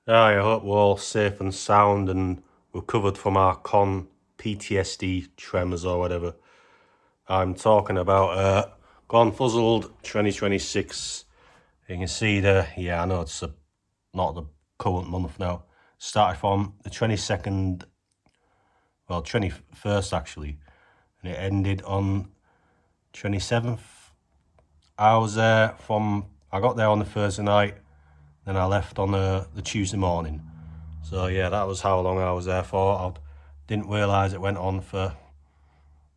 I hope we're all safe and sound and recovered from our PTSD tremors or whatever. I'm talking about Confuzzled 2026. You can see there, yeah, I know it's not the current month now. Started from the 22nd, well, 21st actually, and it ended on 27th. I got there on the Thursday night, then I left on the Tuesday morning. So yeah, that was how long I was there for. I didn't realise it went on for,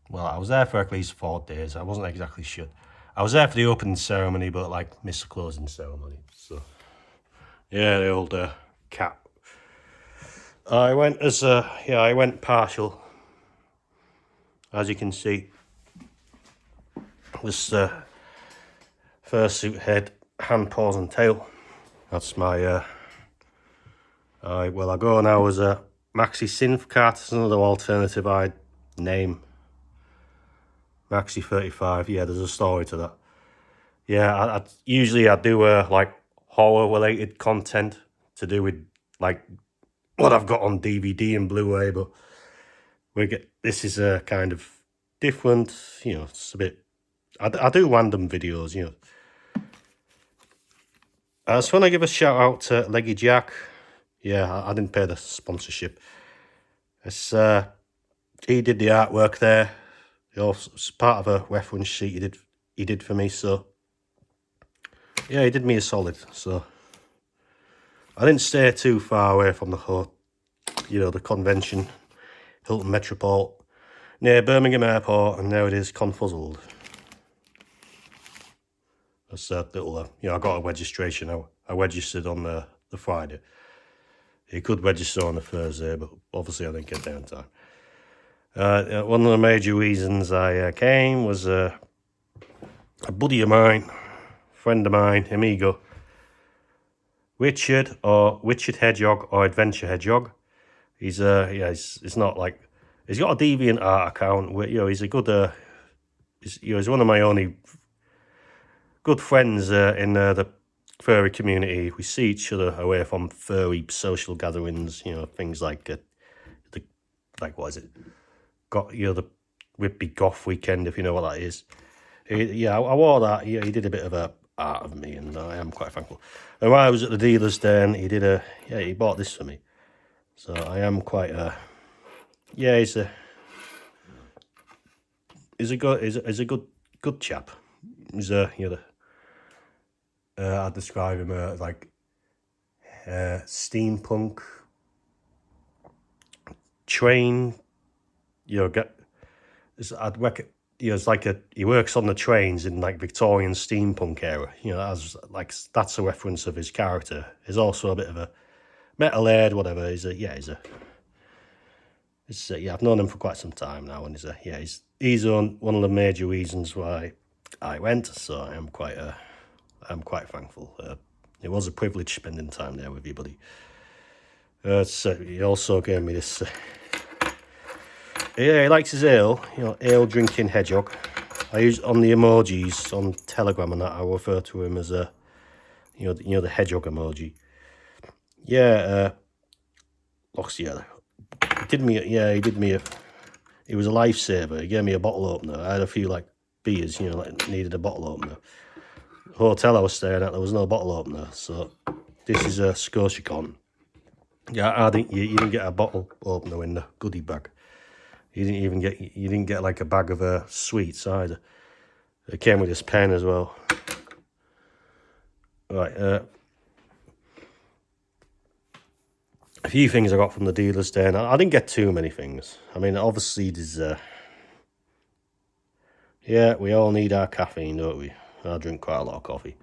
well, I was there for at least 4 days. I wasn't exactly sure. I was there for the opening ceremony, but like missed the closing ceremony. So yeah, the old cat. I went partial. As you can see, this fursuit head, hand, paws and tail. That's my I go now as a Maxi Synth Cat. It's another alternative I'd name. Maxi 35, yeah, there's a story to that. Yeah, I usually do like horror related content to do with like what I've got on DVD and Blu-ray, but this is a kind of different, you know, it's a bit, I do random videos, you know. I just want to give a shout out to Leggy Jack. Yeah, I didn't pay the sponsorship. It's he did the artwork there. It's part of a reference sheet he did for me, so yeah, he did me a solid. So I didn't stay too far away from the convention, Hilton Metropole, near Birmingham Airport, and there it is, Confuzzled. That's a little, I got a registration. I registered on the Friday. You could register on the Thursday, but obviously I didn't get there in time. One of the major reasons I came was a buddy of mine, friend of mine, amigo, Richard Hedgehog or Adventure Hedgehog. He's it's not like, he's got a DeviantArt account. Where, he's a good he's one of my only good friends in the furry community. We see each other away from furry social gatherings, things like what is it? Got the Whitby Goth weekend, if you know what that is. I wore that. He did a bit of a art of me, and I am quite thankful. And while I was at the dealer's den, he bought this for me. So I am quite he's a good chap. He's I'd describe him as like steampunk train. It's like he works on the trains in like Victorian steampunk era. That's a reference of his character. He's also a bit of a metalhead, whatever. I've known him for quite some time now, and he's one of the major reasons why I went. So I'm quite thankful. It was a privilege spending time there with you, buddy. He also gave me this. He likes his ale, ale drinking hedgehog. I use on the emojis on Telegram and that. I refer to him as the hedgehog emoji. Yeah, he did me. He was a lifesaver. He gave me a bottle opener. I had a few like beers, needed a bottle opener. The hotel I was staying at, there was no bottle opener, so this is a ScotiaCon. Yeah, I think you didn't get a bottle opener in the goodie bag. You didn't get like a bag of sweets either. It came with this pen as well. Right, a few things I got from the dealer's den. I didn't get too many things. I mean, obviously there's we all need our caffeine, don't we? I drink quite a lot of coffee.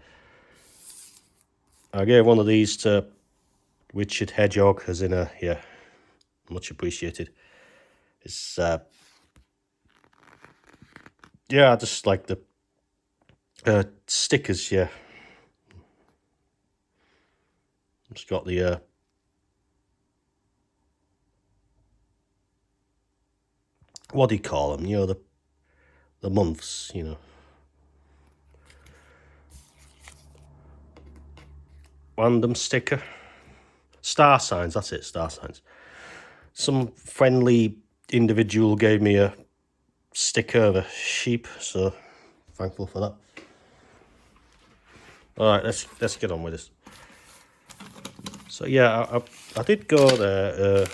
I gave one of these to Richard Hedgehog, as in much appreciated. It's I just like the stickers. It's got the what do you call them? The months. Random sticker. star signs. That's it, star signs. Some friendly individual gave me a sticker of a sheep, so thankful for that. All right, let's get on with this. So yeah, I did go there.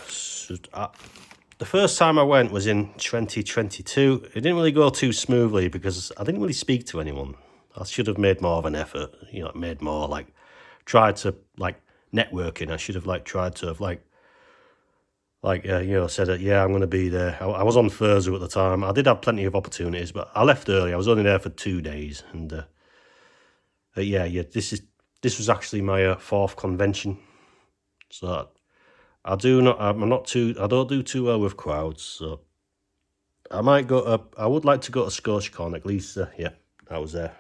The first time I went was in 2022. It didn't really go too smoothly because I didn't really speak to anyone. I should have made more of an effort. Made more tried to networking. I should have tried to have said that, yeah, I'm going to be there. I was on Thursday at the time. I did have plenty of opportunities, but I left early. I was only there for 2 days, and this was actually my fourth convention. So I don't do too well with crowds. So I might go up. I would like to go to ScotiaCon at least. I was there.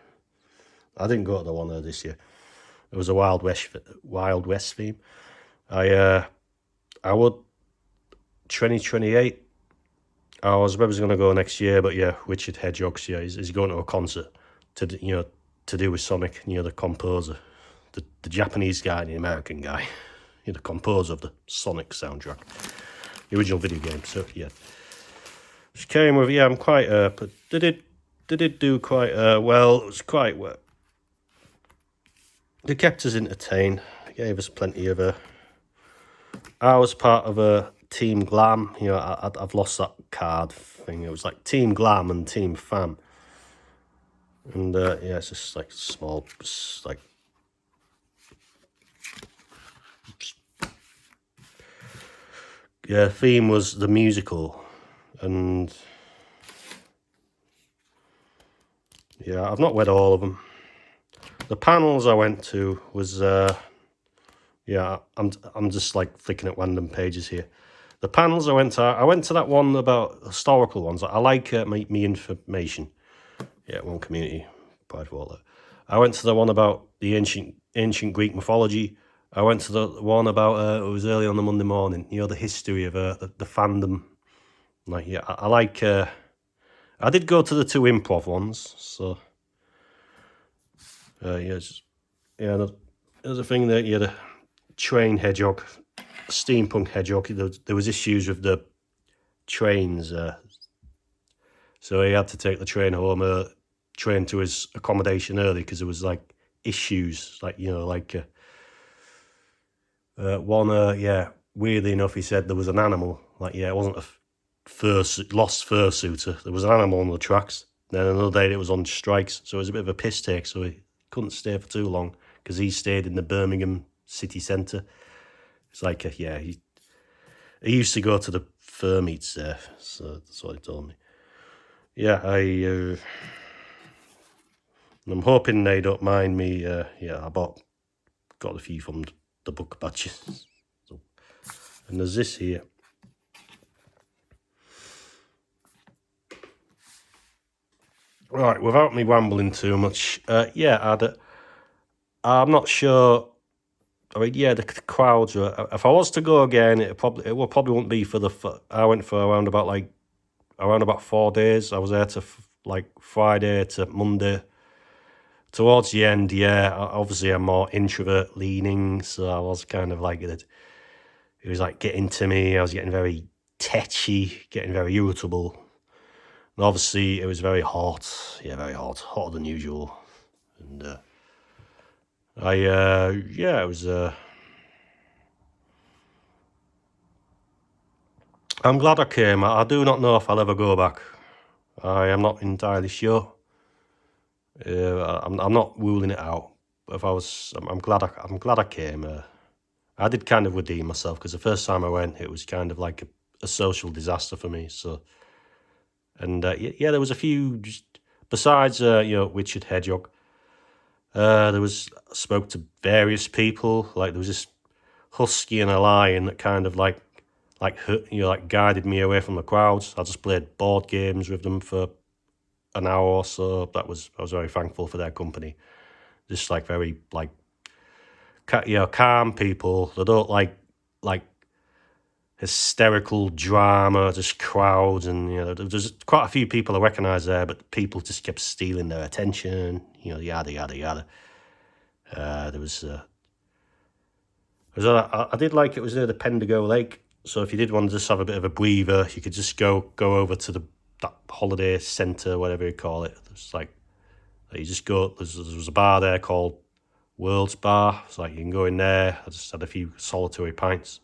I didn't go to the one there this year. It was a Wild West theme. I would 2028. I was going to go next year, but yeah, Richard Hedgehogs, he's going to a concert to do with Sonic, the composer, the Japanese guy and the American guy, the composer of the Sonic soundtrack, the original video game. So yeah, just came with I'm quite but they did do quite well. It was quite well. They kept us entertained. They gave us plenty of I was part of a Team Glam. I've lost that card thing. It was like Team Glam and Team Fam. And it's just small, theme was the musical. And I've not read all of them. The panels I went to was I'm just flicking at random pages here. The panels I went to that one about historical ones. I like me information. Yeah, one community, pride for all that. I went to the one about the ancient Greek mythology. I went to the one about it was early on the Monday morning. The history of the fandom. I like. I did go to the 2 improv ones, so there's a thing that you had a train hedgehog, steampunk hedgehog. There was issues with the trains, so he had to take the train home, train to his accommodation early because there was issues, weirdly enough, he said there was an animal, it wasn't a lost fursuiter. There was an animal on the tracks. Then another day it was on strikes, so it was a bit of a piss take, so he couldn't stay for too long because he stayed in the Birmingham city centre. It's he used to go to the fur meets there, so that's what he told me. Yeah, I'm hoping they don't mind me. I got a few from the book batches. So, and there's this here. Right, without me rambling too much, I'm not sure. I mean, the crowds were. If I was to go again, it probably wouldn't be for the. I went for around about 4 days. I was there to Friday to Monday. Towards the end, obviously I'm more introvert leaning, so I was kind of it. It was getting to me. I was getting very tetchy, getting very irritable. And obviously it was very hot. Yeah, very hot, hotter than usual. And it was. I'm glad I came. I do not know if I'll ever go back. I am not entirely sure. I'm not ruling it out. I'm glad I came. I did kind of redeem myself because the first time I went, it was kind of like a social disaster for me. So, and there was a few besides Richard Hedgehog. Spoke to various people. There was this husky and a lion that kind of guided me away from the crowds. I just played board games with them for an hour or so. I was very thankful for their company. Just very calm people. They don't like hysterical drama, just crowds, and there's quite a few people I recognise there, but people just kept stealing their attention. Yada yada yada. There was I did like it was near the Pendigo Lake, so if you did want to just have a bit of a breather, you could just go over to that holiday centre, whatever you call it. It's like you just go. There's a bar there called World's Bar. It's like you can go in there. I just had a few solitary pints.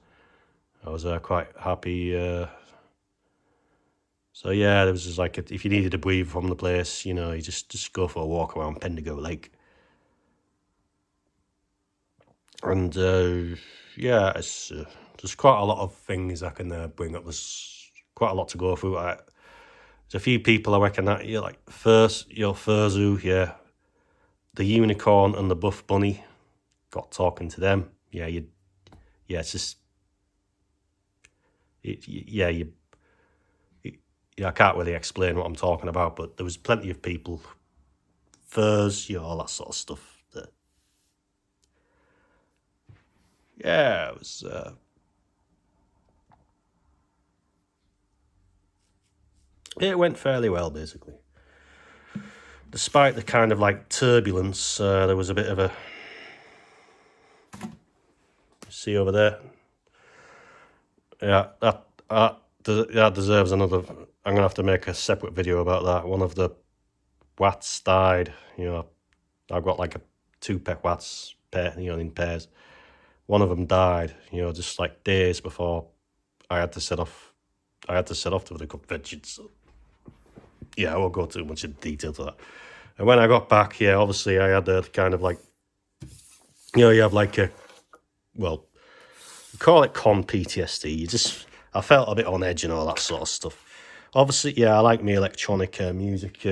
I was quite happy. So yeah, there was just like if you needed a breather from the place, you know, you just go for a walk around Pendigo Lake. And yeah, it's there's quite a lot of things I can bring up. There's quite a lot to go through. There's a few people I reckon that like Furzu, yeah, the unicorn and the buff bunny. Got talking to them. Yeah, it's just yeah, I can't really explain what I'm talking about, but there was plenty of people, furs, all that sort of stuff. Yeah, it was. It went fairly well, basically. Despite the kind of like turbulence, there was a bit of a. See over there. Yeah, that deserves another. I'm gonna have to make a separate video about that. One of the wats died. I've got like 2 pet wats, in pairs. One of them died. Just like days before I had to set off. To the convention. So yeah, I won't go too much in detail to that. And when I got back, yeah, obviously I had a kind of like, you have like a, well, call it con PTSD. I felt a bit on edge and all that sort of stuff. Obviously, yeah, I like my electronic music,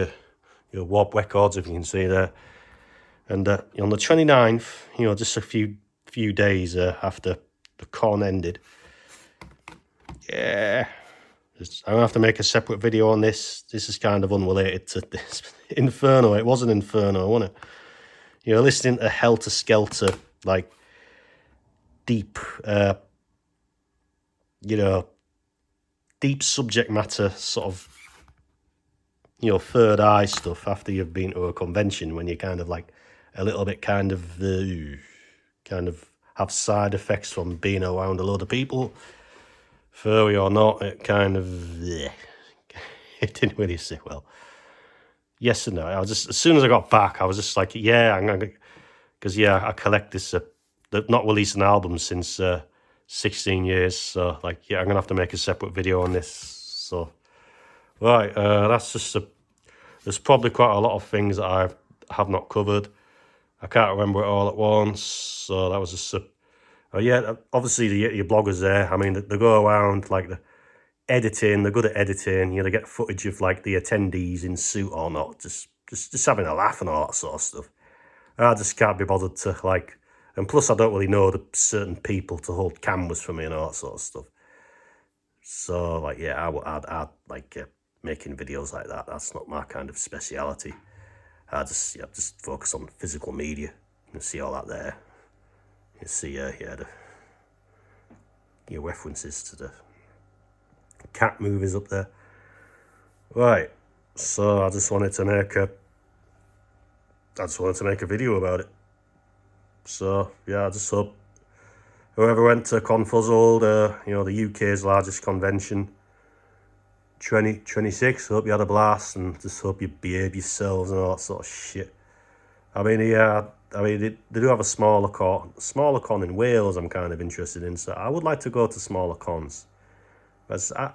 Wob records, if you can see there. And on the 29th, just a few days after the con ended, yeah, I'm gonna have to make a separate video on this. This is kind of unrelated to this. Inferno, it was an Inferno, wasn't it? Listening to Helter Skelter, like deep, deep subject matter sort of, third eye stuff after you've been to a convention when you kind of like a little bit kind of have side effects from being around a load of people. Furry or not, it kind of, it didn't really sit well. Yes and no. I was just, as soon as I got back, I was just like, yeah, I'm gonna, because yeah, I collect this, not released an album since 16 years. So like, yeah, I'm gonna have to make a separate video on this. So, right, that's just there's probably quite a lot of things that I have not covered. I can't remember it all at once. So that was just yeah, obviously your bloggers there. I mean, they go around like the editing. They're good at editing. They get footage of like the attendees in suit or not, just having a laugh and all that sort of stuff. I just can't be bothered to like, and plus I don't really know the certain people to hold cameras for me and all that sort of stuff. So like, yeah, I'd like making videos like that. That's not my kind of speciality. I just focus on physical media and see all that there. You see, your references to the cat movies up there. Right, so I just wanted to make a video about it. So yeah, I just hope whoever went to Confuzzled, the UK's largest convention, 2026, hope you had a blast and just hope you behave yourselves and all that sort of shit. I mean, yeah, they do have a smaller con in Wales I'm kind of interested in, so I would like to go to smaller cons. But I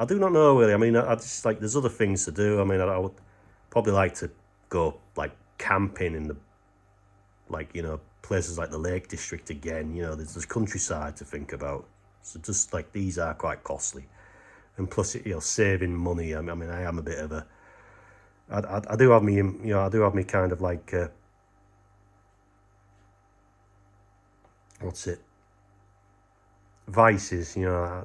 do not know really. I mean, I just like, there's other things to do. I mean, I would probably like to go like camping in the, like, places like the Lake District again. There's countryside to think about. So just like these are quite costly. And plus, saving money. I mean, I am a bit of a, I do have me, I do have me kind of like, what's it? Vices, I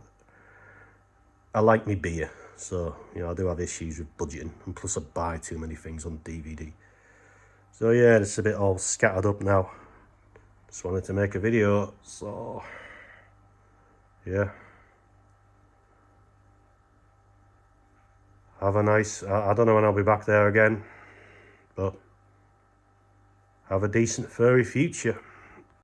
like me beer, so I do have issues with budgeting, and plus I buy too many things on DVD. So yeah, it's a bit all scattered up now. Just wanted to make a video, so yeah. Have a nice, I don't know when I'll be back there again, but have a decent furry future.